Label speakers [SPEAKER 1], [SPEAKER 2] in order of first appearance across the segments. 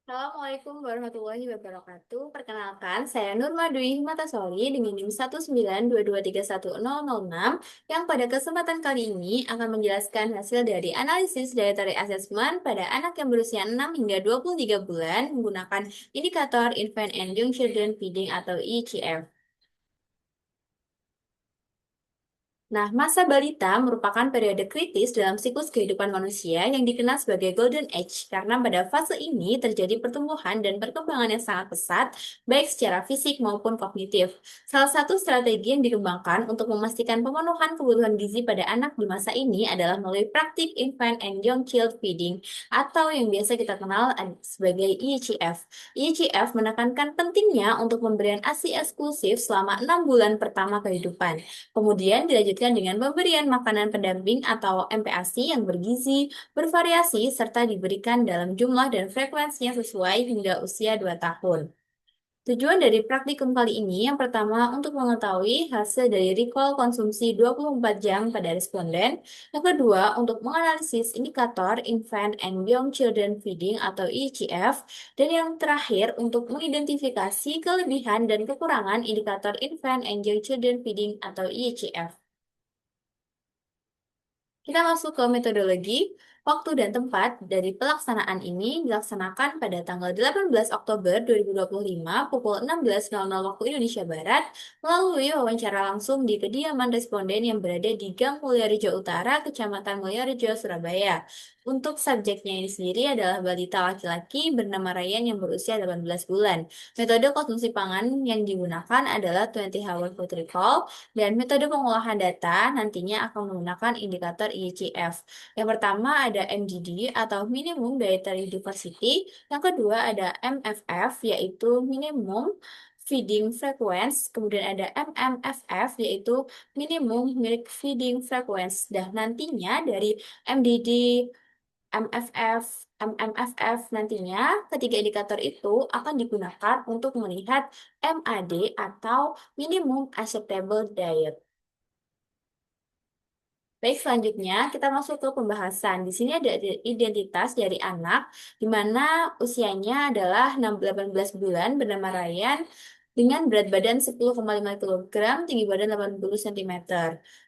[SPEAKER 1] Assalamualaikum warahmatullahi wabarakatuh. Perkenalkan, saya Nurma Dwi Hikmatasori dengan NIM 192231006 yang pada kesempatan kali ini akan menjelaskan hasil dari analisis dietary assessment pada anak yang berusia 6 hingga 23 bulan menggunakan indikator Infant and Young Children Feeding atau ICF. Nah, masa balita merupakan periode kritis dalam siklus kehidupan manusia yang dikenal sebagai Golden Age, karena pada fase ini terjadi pertumbuhan dan perkembangan yang sangat pesat, baik secara fisik maupun kognitif. Salah satu strategi yang dikembangkan untuk memastikan pemenuhan kebutuhan gizi pada anak di masa ini adalah melalui praktik Infant and Young Child Feeding, atau yang biasa kita kenal sebagai ICF. ICF menekankan pentingnya untuk pemberian ASI eksklusif selama 6 bulan pertama kehidupan. Kemudian dilanjutkan dengan pemberian makanan pendamping atau MPASI yang bergizi, bervariasi, serta diberikan dalam jumlah dan frekuensinya sesuai hingga usia 2 tahun. Tujuan dari praktikum kali ini yang pertama untuk mengetahui hasil dari recall konsumsi 24 jam pada responden, yang kedua untuk menganalisis indikator Infant and Young Children Feeding atau ICF, dan yang terakhir untuk mengidentifikasi kelebihan dan kekurangan indikator Infant and Young Children Feeding atau ICF. Kita masuk ke metodologi. Waktu dan tempat dari pelaksanaan ini dilaksanakan pada tanggal 18 Oktober 2025 pukul 16.00 waktu Indonesia Barat melalui wawancara langsung di kediaman responden yang berada di Gang Mulyarejo Utara, Kecamatan Mulyarejo, Surabaya. Untuk subjeknya ini sendiri adalah balita laki-laki bernama Ryan yang berusia 18 bulan. Metode konsumsi pangan yang digunakan adalah 20 hour food recall, dan metode pengolahan data nantinya akan menggunakan indikator ICF. Yang pertama ada MDD atau Minimum Dietary Diversity, yang kedua ada MFF yaitu Minimum Feeding Frequency, kemudian ada MMFF yaitu Minimum Milk Feeding Frequency. Dan nantinya dari MDD, MFF, MMFF nantinya ketiga indikator itu akan digunakan untuk melihat MAD atau Minimum Acceptable Diet. Baik, selanjutnya kita masuk ke pembahasan. Di sini ada identitas dari anak, di mana usianya adalah 18 bulan, bernama Ryan, dengan berat badan 10,5 kilogram, tinggi badan 80 cm.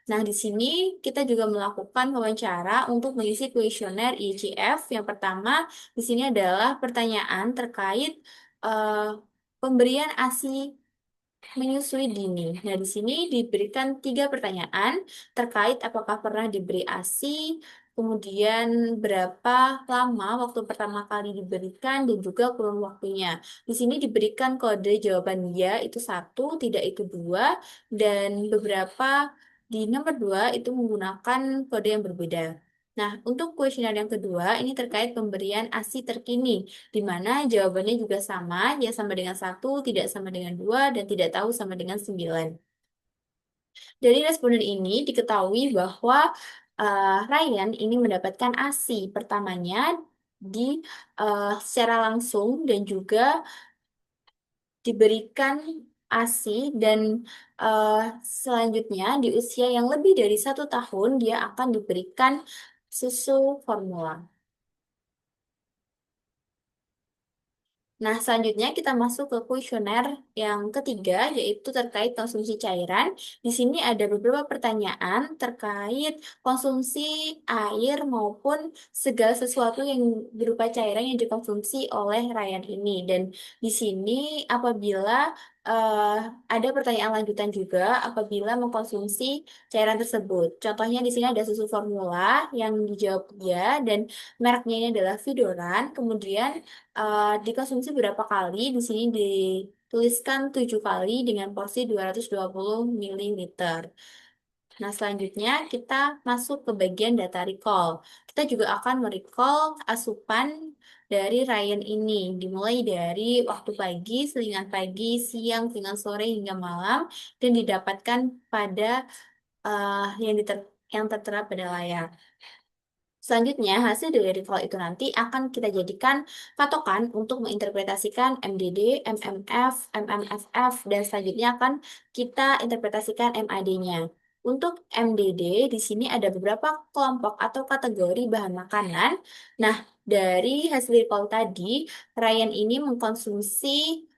[SPEAKER 1] Nah, di sini kita juga melakukan wawancara untuk mengisi kuesioner ICF. Yang pertama, di sini adalah pertanyaan terkait eh, pemberian ASI menyusui dini. Nah, di sini diberikan tiga pertanyaan terkait apakah pernah diberi ASI, kemudian berapa lama waktu pertama kali diberikan, dan juga kurun waktunya. Di sini diberikan kode jawaban ya itu satu, tidak itu dua, dan beberapa di nomor dua itu menggunakan kode yang berbeda. Nah, untuk kuesioner yang kedua, ini terkait pemberian ASI terkini, di mana jawabannya juga sama, ya sama dengan satu, tidak sama dengan dua, dan tidak tahu sama dengan 9. Dari responden ini diketahui bahwa Ryan ini mendapatkan ASI pertamanya di secara langsung dan juga diberikan ASI, dan eh, selanjutnya di usia yang lebih dari 1 tahun dia akan diberikan susu formula. Nah, selanjutnya kita masuk ke kuesioner yang ketiga, yaitu terkait konsumsi cairan. Di sini ada beberapa pertanyaan terkait konsumsi air maupun segala sesuatu yang berupa cairan yang dikonsumsi oleh Ryan ini. Dan di sini apabila eh, ada pertanyaan lanjutan juga apabila mengkonsumsi cairan tersebut. Contohnya di sini ada susu formula yang dijawab ya, dan mereknya ini adalah Vidoran. Kemudian dikonsumsi berapa kali? Di sini dituliskan 7 kali dengan porsi 220 ml. Nah, selanjutnya kita masuk ke bagian data recall. Kita juga akan merecall asupan dari Ryan ini, dimulai dari waktu pagi, selingan pagi, siang, selingan sore, hingga malam, dan didapatkan pada yang tertera pada layar. Selanjutnya, hasil dari recall itu nanti akan kita jadikan patokan untuk menginterpretasikan MDD, MMF, MMFF, dan selanjutnya akan kita interpretasikan MAD-nya. Untuk MDD, di sini ada beberapa kelompok atau kategori bahan makanan. Nah, dari hasil recall tadi, Ryan ini mengkonsumsi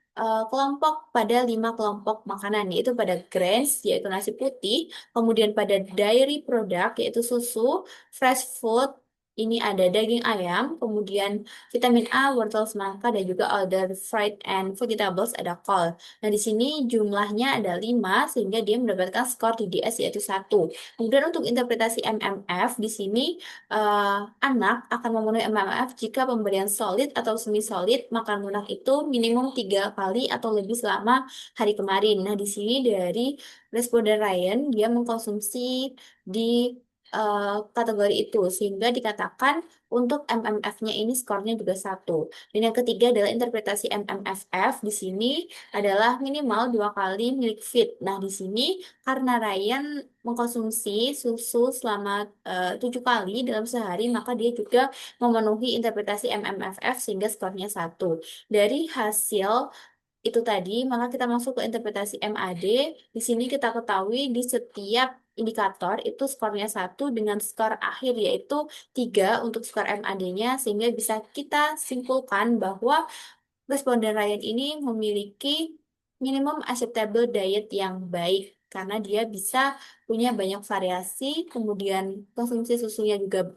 [SPEAKER 1] kelompok pada 5 kelompok makanan, yaitu pada grains, yaitu nasi putih, kemudian pada dairy product, yaitu susu, fresh food, ini ada daging ayam, kemudian vitamin A, wortel semangka, dan juga other fried and vegetables, ada kol. Nah, di sini jumlahnya ada 5, sehingga dia mendapatkan skor TDS yaitu 1. Kemudian untuk interpretasi MMF, di sini eh, anak akan memenuhi MMF jika pemberian solid atau semi solid makan lunak itu minimum 3 kali atau lebih selama hari kemarin. Nah, di sini dari responden Ryan dia mengkonsumsi di kategori itu sehingga dikatakan untuk MMF-nya ini skornya juga 1. Dan yang ketiga adalah interpretasi MMFF di sini adalah minimal 2 kali milk feed. Nah, di sini karena Ryan mengkonsumsi susu selama 7 kali dalam sehari, maka dia juga memenuhi interpretasi MMFF sehingga skornya 1. Dari hasil itu tadi, maka kita masuk ke interpretasi MAD. Di sini kita ketahui di setiap indikator itu skornya 1 dengan skor akhir yaitu 3 untuk skor MAD-nya, sehingga bisa kita simpulkan bahwa responden Ryan ini memiliki minimum acceptable diet yang baik karena dia bisa punya banyak variasi, kemudian konsumsi susunya juga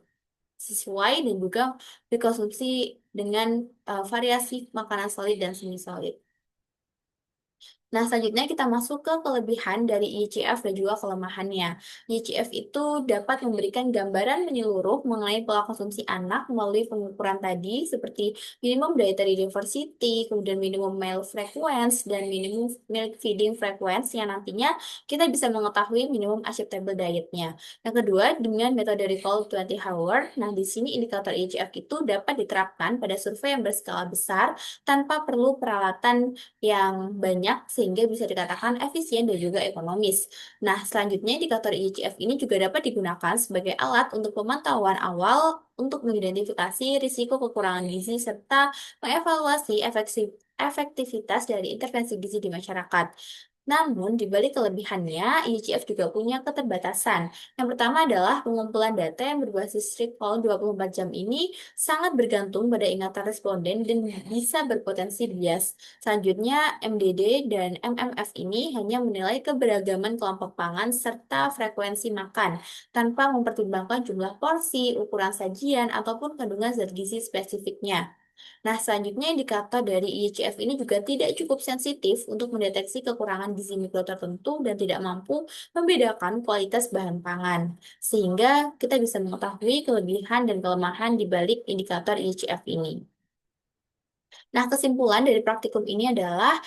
[SPEAKER 1] sesuai dan juga dikonsumsi dengan variasi makanan solid dan semi solid. Nah, selanjutnya kita masuk ke kelebihan dari ICF dan juga kelemahannya. ICF itu dapat memberikan gambaran menyeluruh mengenai pola konsumsi anak melalui pengukuran tadi, seperti minimum dietary diversity, kemudian minimum meal frequency, dan minimum milk feeding frequency yang nantinya kita bisa mengetahui minimum acceptable dietnya. Yang kedua, dengan metode recall 20 hour, nah di sini indikator ICF itu dapat diterapkan pada survei yang berskala besar tanpa perlu peralatan yang banyak sehingga bisa dikatakan efisien dan juga ekonomis. Nah, selanjutnya indikator IGF ini juga dapat digunakan sebagai alat untuk pemantauan awal untuk mengidentifikasi risiko kekurangan gizi serta mengevaluasi efektivitas dari intervensi gizi di masyarakat. Namun, di balik kelebihannya, IGF juga punya keterbatasan. Yang pertama adalah pengumpulan data yang berbasis recall 24 jam ini sangat bergantung pada ingatan responden dan bisa berpotensi bias. Selanjutnya, MDD dan MMF ini hanya menilai keberagaman kelompok pangan serta frekuensi makan, tanpa mempertimbangkan jumlah porsi, ukuran sajian, ataupun kandungan zat gizi spesifiknya. Nah, selanjutnya indikator dari IHF ini juga tidak cukup sensitif untuk mendeteksi kekurangan gizi mikro tertentu dan tidak mampu membedakan kualitas bahan pangan. Sehingga kita bisa mengetahui kelebihan dan kelemahan di balik indikator IHF ini. Nah, kesimpulan dari praktikum ini adalah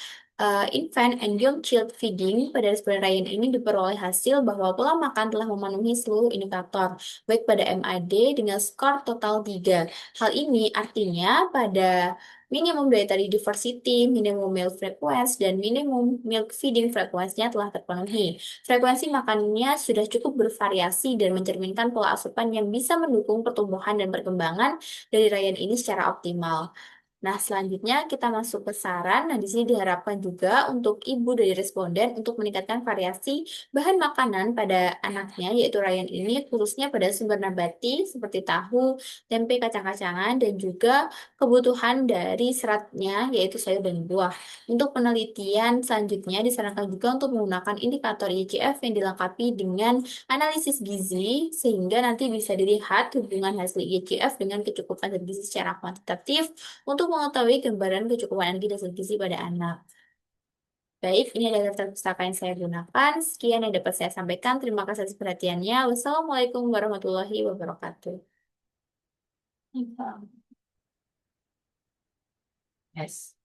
[SPEAKER 1] infant and young child feeding pada responden Ryan ini diperoleh hasil bahwa pola makan telah memenuhi seluruh indikator, baik pada MAD dengan skor total 3. Hal ini artinya pada minimum dietary diversity, minimum meal frequency, dan minimum milk feeding frekuensinya telah terpenuhi. Frekuensi makannya sudah cukup bervariasi dan mencerminkan pola asupan yang bisa mendukung pertumbuhan dan perkembangan dari Ryan ini secara optimal. Nah, selanjutnya kita masuk ke saran. Nah, di sini diharapkan juga untuk ibu dari responden untuk meningkatkan variasi bahan makanan pada anaknya, yaitu Ryan ini, khususnya pada sumber nabati seperti tahu, tempe, kacang-kacangan, dan juga kebutuhan dari seratnya, yaitu sayur dan buah. Untuk penelitian selanjutnya disarankan juga untuk menggunakan indikator IGF yang dilengkapi dengan analisis gizi, sehingga nanti bisa dilihat hubungan hasil IGF dengan kecukupan zat gizi secara kuantitatif untuk mengetahui gambaran kecukupan energi dan zat gizi pada anak. Baik, ini adalah daftar pustaka yang saya gunakan. Sekian yang dapat saya sampaikan. Terima kasih atas perhatiannya. Wassalamualaikum warahmatullahi wabarakatuh. Yes.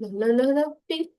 [SPEAKER 1] Loh, loh, loh, loh. Ping.